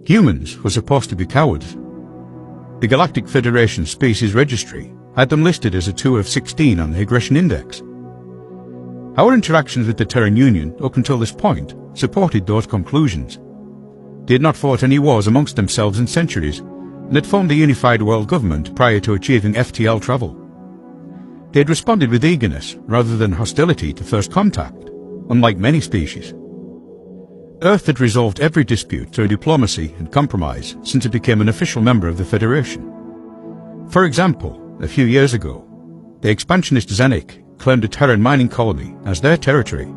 Humans were supposed to be cowards. The Galactic Federation Species Registry had them listed as a 2 of 16 on the Aggression Index. Our interactions with the Terran Union up until this point supported those conclusions. They had not fought any wars amongst themselves in centuries, and had formed a unified world government prior to achieving FTL travel. They had responded with eagerness rather than hostility to first contact, unlike many species. Earth had resolved every dispute through diplomacy and compromise since it became an official member of the Federation. For example, a few years ago, the expansionist Xenic claimed a Terran mining colony as their territory.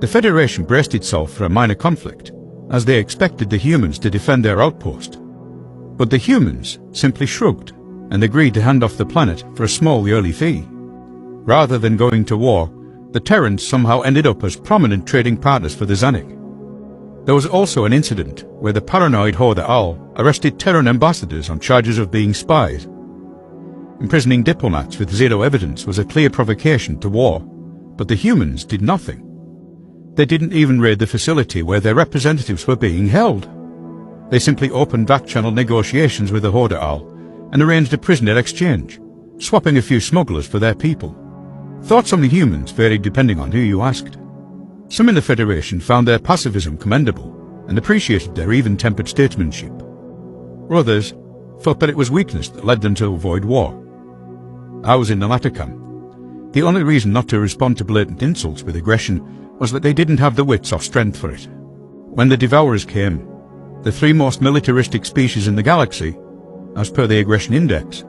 The Federation braced itself for a minor conflict, as they expected the humans to defend their outpost. But the humans simply shrugged and agreed to hand off the planet for a small yearly fee. Rather than going to war, the Terrans somehow ended up as prominent trading partners for the Xenic. There was also an incident where the paranoid Horda Al arrested Terran ambassadors on charges of being spies. Imprisoning diplomats with zero evidence was a clear provocation to war, but the humans did nothing. They didn't even raid the facility where their representatives were being held. They simply opened back-channel negotiations with the Horda Al and arranged a prisoner exchange, swapping a few smugglers for their people. Thoughts on the humans varied depending on who you asked. Some in the Federation found their pacifism commendable and appreciated their even-tempered statesmanship. Others thought that it was weakness that led them to avoid war. I was in the latter camp. The only reason not to respond to blatant insults with aggression was that they didn't have the wits or strength for it. When the Devourers came, the 3 most militaristic species in the galaxy, as per the Aggression Index,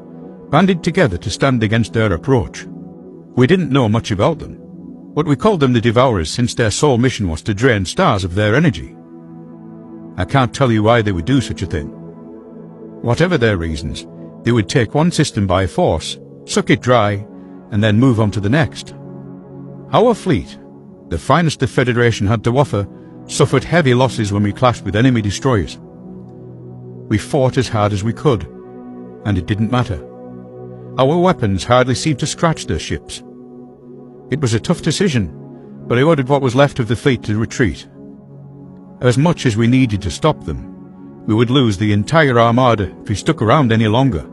banded together to stand against their approach. We didn't know much about them, but we called them the Devourers since their sole mission was to drain stars of their energy. I can't tell you why they would do such a thing. Whatever their reasons, they would take one system by force, suck it dry, and then move on to the next. Our fleet, the finest the Federation had to offer, suffered heavy losses when we clashed with enemy destroyers. We fought as hard as we could, and it didn't matter. Our weapons hardly seemed to scratch their ships. It was a tough decision, but I ordered what was left of the fleet to retreat. As much as we needed to stop them, we would lose the entire armada if we stuck around any longer.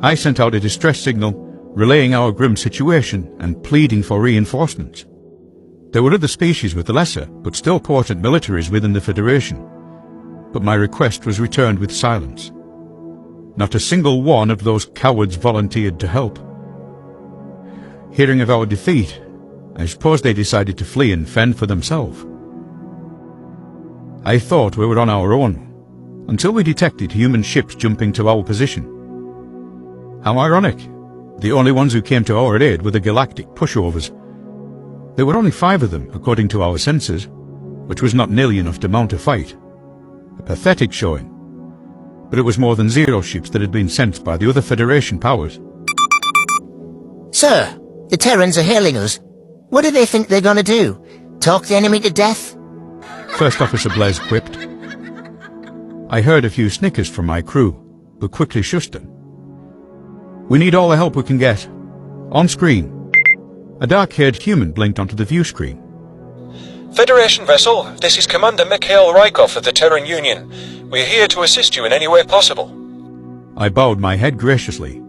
I sent out a distress signal, relaying our grim situation and pleading for reinforcements. There were other species with lesser, but still potent militaries within the Federation, but my request was returned with silence. Not a single one of those cowards volunteered to help. Hearing of our defeat, I suppose they decided to flee and fend for themselves. I thought we were on our own, until we detected human ships jumping to our position. How ironic. The only ones who came to our aid were the galactic pushovers. There were only 5 of them, according to our sensors, which was not nearly enough to mount a fight. A pathetic showing. But it was more than 0 ships that had been sent by the other Federation powers. Sir, the Terrans are hailing us. What do they think they're gonna do? Talk the enemy to death? First Officer Blaise quipped. I heard a few snickers from my crew, but quickly shushed them. We need all the help we can get. On screen, a dark-haired human blinked onto the view screen. Federation vessel, this is Commander Mikhail Rykov of the Terran Union. We're here to assist you in any way possible. I bowed my head graciously.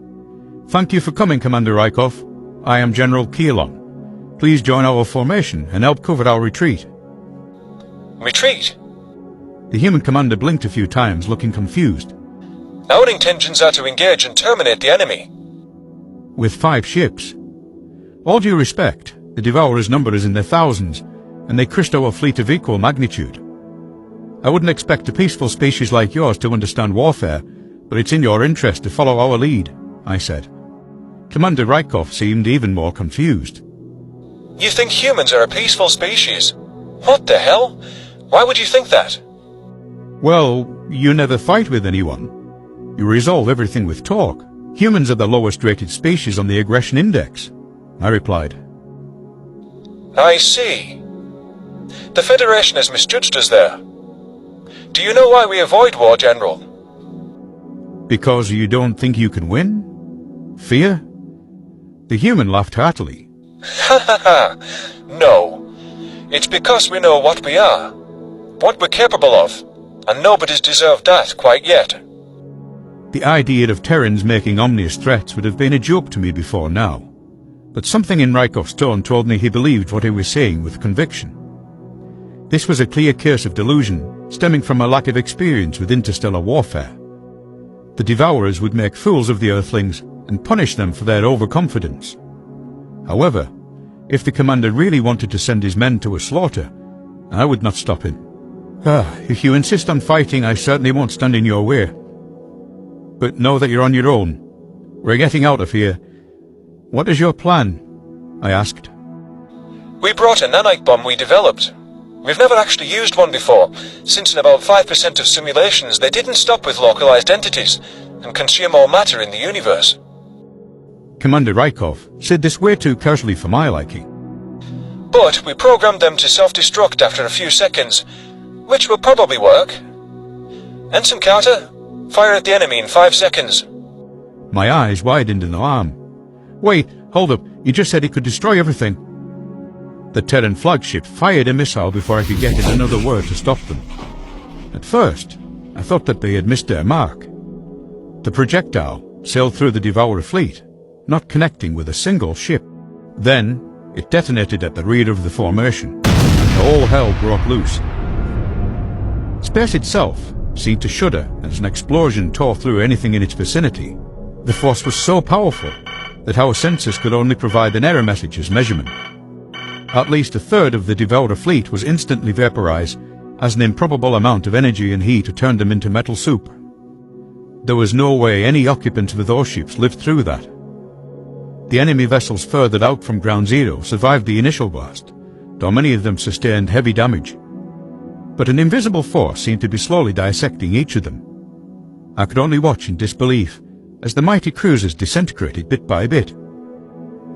Thank you for coming, Commander Rykov. I am General Keelon. Please join our formation and help cover our retreat. Retreat? The human commander blinked a few times, looking confused. Our intentions are to engage and terminate the enemy. With 5 ships. All due respect, the Devourers' number is in their thousands, and they crushed our fleet of equal magnitude. I wouldn't expect a peaceful species like yours to understand warfare, but it's in your interest to follow our lead, I said. Commander Rykov seemed even more confused. You think humans are a peaceful species? What the hell? Why would you think that? Well, you never fight with anyone. You resolve everything with talk. Humans are the lowest-rated species on the Aggression Index, I replied. I see. The Federation has misjudged us there. Do you know why we avoid war, General? Because you don't think you can win? Fear? The human laughed heartily. Ha ha ha! No. It's because we know what we are, what we're capable of, and nobody's deserved that quite yet. The idea of Terrans making ominous threats would have been a joke to me before now, but something in Rykov's tone told me he believed what he was saying with conviction. This was a clear case of delusion, stemming from a lack of experience with interstellar warfare. The Devourers would make fools of the Earthlings and punish them for their overconfidence. However, if the commander really wanted to send his men to a slaughter, I would not stop him. If you insist on fighting, I certainly won't stand in your way. But know that you're on your own. We're getting out of here. What is your plan? I asked. We brought a nanite bomb we developed. We've never actually used one before, since in about 5% of simulations they didn't stop with localized entities and consume all matter in the universe. Commander Rykov said this way too casually for my liking. But we programmed them to self-destruct after a few seconds, which will probably work. Ensign Carter, fire at the enemy in 5 seconds. My eyes widened in alarm. Wait, hold up, you just said it could destroy everything. The Terran flagship fired a missile before I could get in another word to stop them. At first, I thought that they had missed their mark. The projectile sailed through the Devourer fleet, not connecting with a single ship. Then, it detonated at the rear of the formation, and all hell broke loose. Space itself seemed to shudder as an explosion tore through anything in its vicinity. The force was so powerful that our sensors could only provide an error message as measurement. At least a third of the Devourer fleet was instantly vaporized, as an improbable amount of energy and heat had turned them into metal soup. There was no way any occupant of those ships lived through that. The enemy vessels further out from Ground Zero survived the initial blast, though many of them sustained heavy damage. But an invisible force seemed to be slowly dissecting each of them. I could only watch in disbelief as the mighty cruisers disintegrated bit by bit.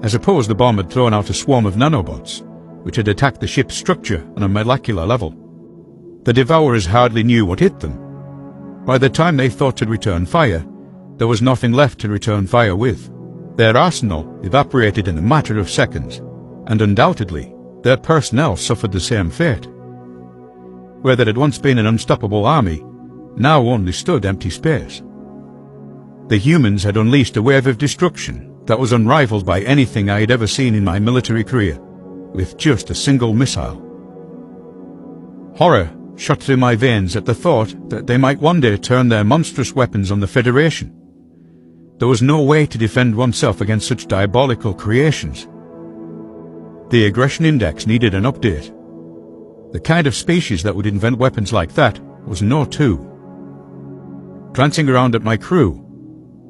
I suppose the bomb had thrown out a swarm of nanobots, which had attacked the ship's structure on a molecular level. The Devourers hardly knew what hit them. By the time they thought to return fire, there was nothing left to return fire with. Their arsenal evaporated in a matter of seconds, and undoubtedly their personnel suffered the same fate. Where there had once been an unstoppable army, now only stood empty space. The humans had unleashed a wave of destruction that was unrivaled by anything I had ever seen in my military career, with just a single missile. Horror shot through my veins at the thought that they might one day turn their monstrous weapons on the Federation. There was no way to defend oneself against such diabolical creations. The aggression index needed an update. The kind of species that would invent weapons like that was No. 2. Glancing around at my crew,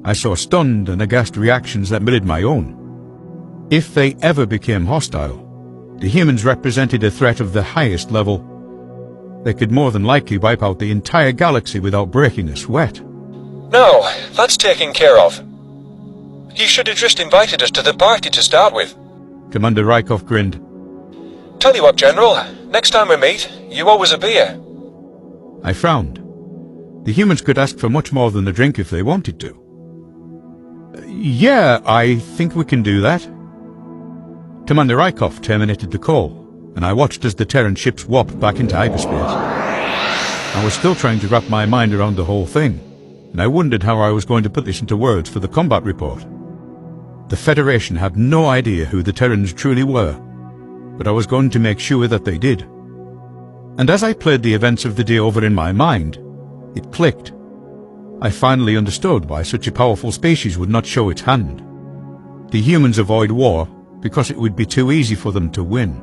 I saw stunned and aghast reactions that mirrored my own. If they ever became hostile, the humans represented a threat of the highest level. They could more than likely wipe out the entire galaxy without breaking a sweat. No, that's taken care of. You should have just invited us to the party to start with. Commander Rykov grinned. Tell you what, General, next time we meet, you owe us a beer. I frowned. The humans could ask for much more than a drink if they wanted to. Yeah, I think we can do that. Commander Rykov terminated the call, and I watched as the Terran ships warped back into hyperspace. I was still trying to wrap my mind around the whole thing, and I wondered how I was going to put this into words for the combat report. The Federation had no idea who the Terrans truly were, but I was going to make sure that they did. And as I played the events of the day over in my mind, it clicked. I finally understood why such a powerful species would not show its hand. The humans avoid war because it would be too easy for them to win.